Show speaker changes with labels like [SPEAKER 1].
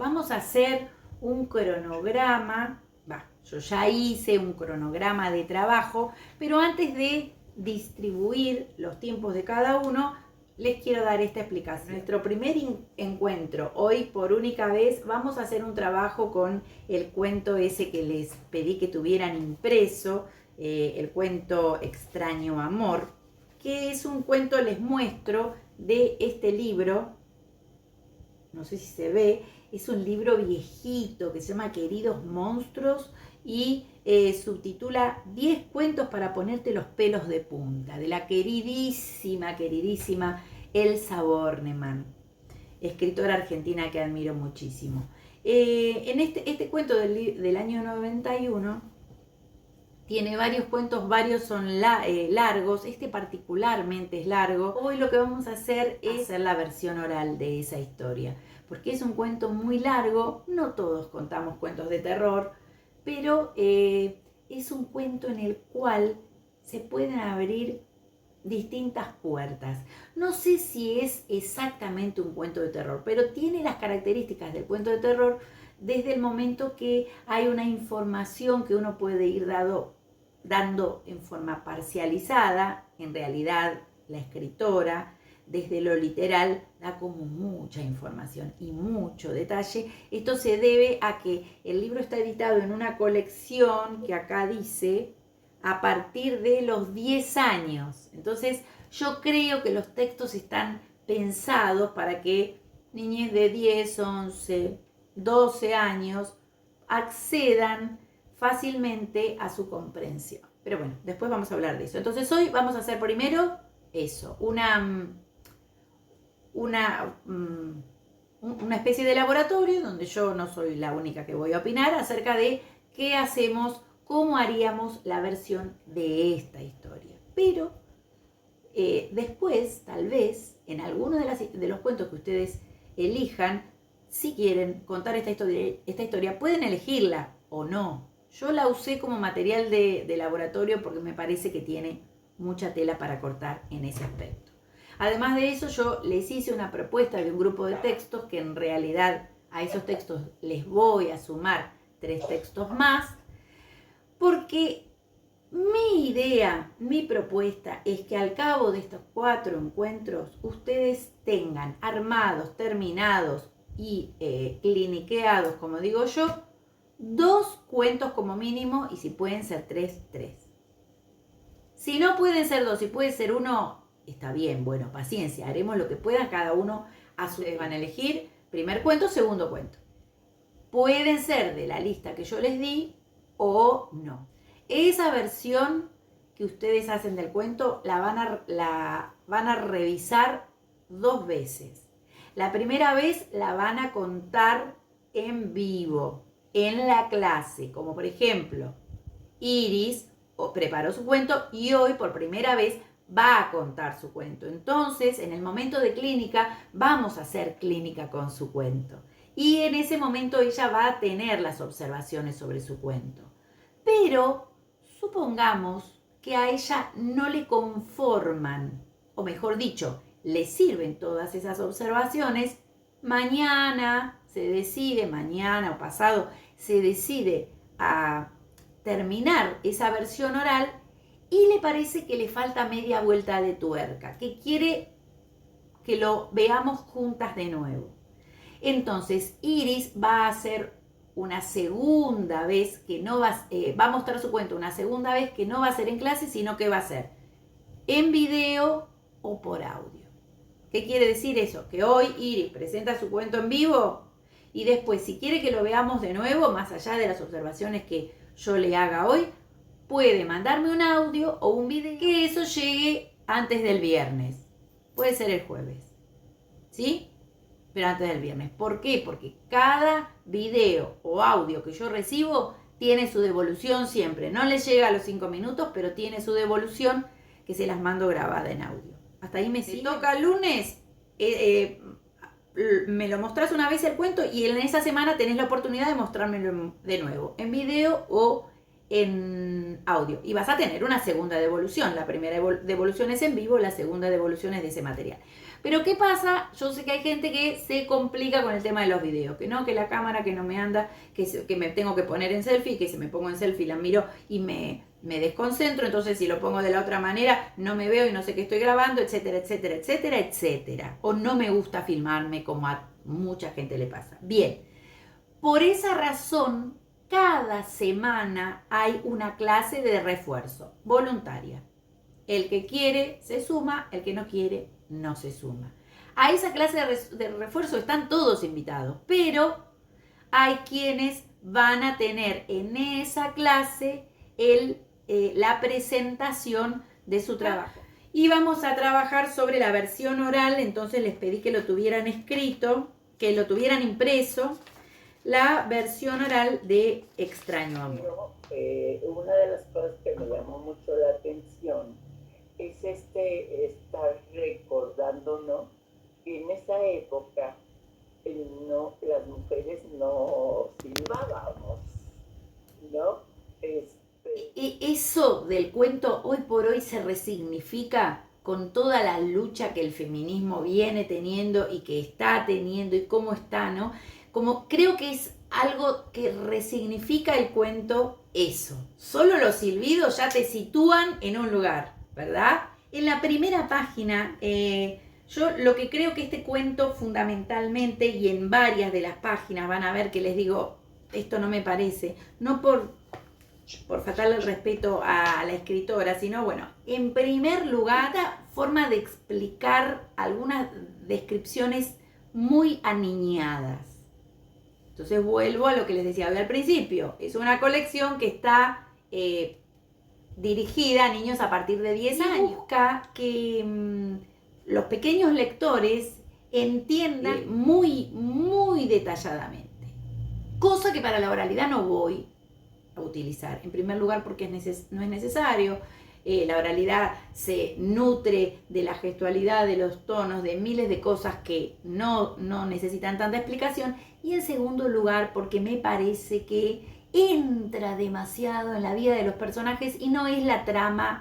[SPEAKER 1] vamos a hacer un cronograma, yo ya hice un cronograma de trabajo, pero antes de distribuir los tiempos de cada uno, les quiero dar esta explicación. Nuestro primer encuentro, hoy por única vez, vamos a hacer un trabajo con el cuento ese que les pedí que tuvieran impreso, el cuento Extraño Amor, que es un cuento, les muestro, de este libro, no sé si se ve, es un libro viejito que se llama Queridos Monstruos y subtitula 10 cuentos para ponerte los pelos de punta, de la queridísima Elsa Bornemann, escritora argentina que admiro muchísimo. En este cuento del año 91 tiene varios cuentos, varios son largos, este particularmente es largo. Hoy lo que vamos a hacer es hacer la versión oral de esa historia, porque es un cuento muy largo, no todos contamos cuentos de terror, pero es un cuento en el cual se pueden abrir distintas puertas. No sé si es exactamente un cuento de terror, pero tiene las características del cuento de terror desde el momento que hay una información que uno puede ir dando en forma parcializada. En realidad, la escritora, desde lo literal, da como mucha información y mucho detalle. Esto se debe a que el libro está editado en una colección que acá dice a partir de los 10 años. Entonces, yo creo que los textos están pensados para que niñas de 10, 11, 12 años accedan fácilmente a su comprensión. Pero bueno, después vamos a hablar de eso. Entonces hoy vamos a hacer primero eso, una especie de laboratorio donde yo no soy la única que voy a opinar acerca de qué hacemos, cómo haríamos la versión de esta historia. Pero después, tal vez, en alguno de los cuentos que ustedes elijan, si quieren contar esta historia, pueden elegirla o no. Yo la usé como material de laboratorio porque me parece que tiene mucha tela para cortar en ese aspecto. Además de eso, yo les hice una propuesta de un grupo de textos que en realidad a esos textos les voy a sumar 3 textos más, porque mi idea, mi propuesta es que al cabo de estos 4 encuentros ustedes tengan armados, terminados y cliniqueados, como digo yo, 2 cuentos como mínimo, y si pueden ser 3. Si no pueden ser 2, si puede ser 1, está bien, bueno, paciencia, haremos lo que puedan, cada uno a su vez van a elegir primer cuento, segundo cuento. Pueden ser de la lista que yo les di o no. Esa versión que ustedes hacen del cuento la van a revisar 2 veces. La primera vez la van a contar en vivo, en la clase, como por ejemplo, Iris preparó su cuento y hoy por primera vez va a contar su cuento. Entonces, en el momento de clínica, vamos a hacer clínica con su cuento. Y en ese momento ella va a tener las observaciones sobre su cuento. Pero supongamos que a ella no le conforman, o mejor dicho, le sirven todas esas observaciones. Mañana o pasado, se decide a terminar esa versión oral y le parece que le falta media vuelta de tuerca, que quiere que lo veamos juntas de nuevo. Entonces Iris va a hacer una segunda vez que no va a mostrar su cuento una segunda vez que no va a ser en clase, sino que va a ser en video o por audio. ¿Qué quiere decir eso? Que hoy Iris presenta su cuento en vivo y después, si quiere que lo veamos de nuevo, más allá de las observaciones que yo le haga hoy, puede mandarme un audio o un video, que eso llegue antes del viernes. Puede ser el jueves, ¿sí? Pero antes del viernes. ¿Por qué? Porque cada video o audio que yo recibo tiene su devolución siempre. No les llega a los 5 minutos, pero tiene su devolución que se las mando grabada en audio. Hasta ahí me sigue. Toca el lunes, me lo mostrás una vez el cuento y en esa semana tenés la oportunidad de mostrármelo de nuevo, en video o en audio. Y vas a tener una segunda devolución. La primera devolución es en vivo, la segunda devolución es de ese material. Pero ¿qué pasa? Yo sé que hay gente que se complica con el tema de los videos, que no, que la cámara que no me anda, que me tengo que poner en selfie, que si me pongo en selfie la miro y me desconcentro, entonces si lo pongo de la otra manera no me veo y no sé qué estoy grabando, etcétera, etcétera, etcétera, etcétera. O no me gusta filmarme como a mucha gente le pasa. Bien, por esa razón, cada semana hay una clase de refuerzo voluntaria. El que quiere se suma, el que no quiere no se suma. A esa clase de refuerzo están todos invitados, pero hay quienes van a tener en esa clase la presentación de su trabajo. Y vamos a trabajar sobre la versión oral, entonces les pedí que lo tuvieran escrito, que lo tuvieran impreso, la versión oral de Extraño Amor.
[SPEAKER 2] Una de las cosas que me llamó mucho la atención es estar recordándonos que en esa época no, las mujeres no silbábamos, ¿no?
[SPEAKER 1] Eso del cuento hoy por hoy se resignifica con toda la lucha que el feminismo viene teniendo y que está teniendo y cómo está, ¿no? Como creo que es algo que resignifica el cuento eso. Solo los silbidos ya te sitúan en un lugar, ¿verdad? En la primera página, yo lo que creo que este cuento fundamentalmente, y en varias de las páginas van a ver que les digo, esto no me parece, no por faltarle el respeto a la escritora, sino bueno, en primer lugar, esta forma de explicar algunas descripciones muy aniñadas. Entonces vuelvo a lo que les decía al principio, es una colección que está dirigida a niños a partir de 10 años. Busca que los pequeños lectores entiendan muy detalladamente, cosa que para la oralidad no voy a utilizar. En primer lugar porque no es necesario. La oralidad se nutre de la gestualidad, de los tonos, de miles de cosas que no necesitan tanta explicación. Y en segundo lugar porque me parece que entra demasiado en la vida de los personajes y no es la trama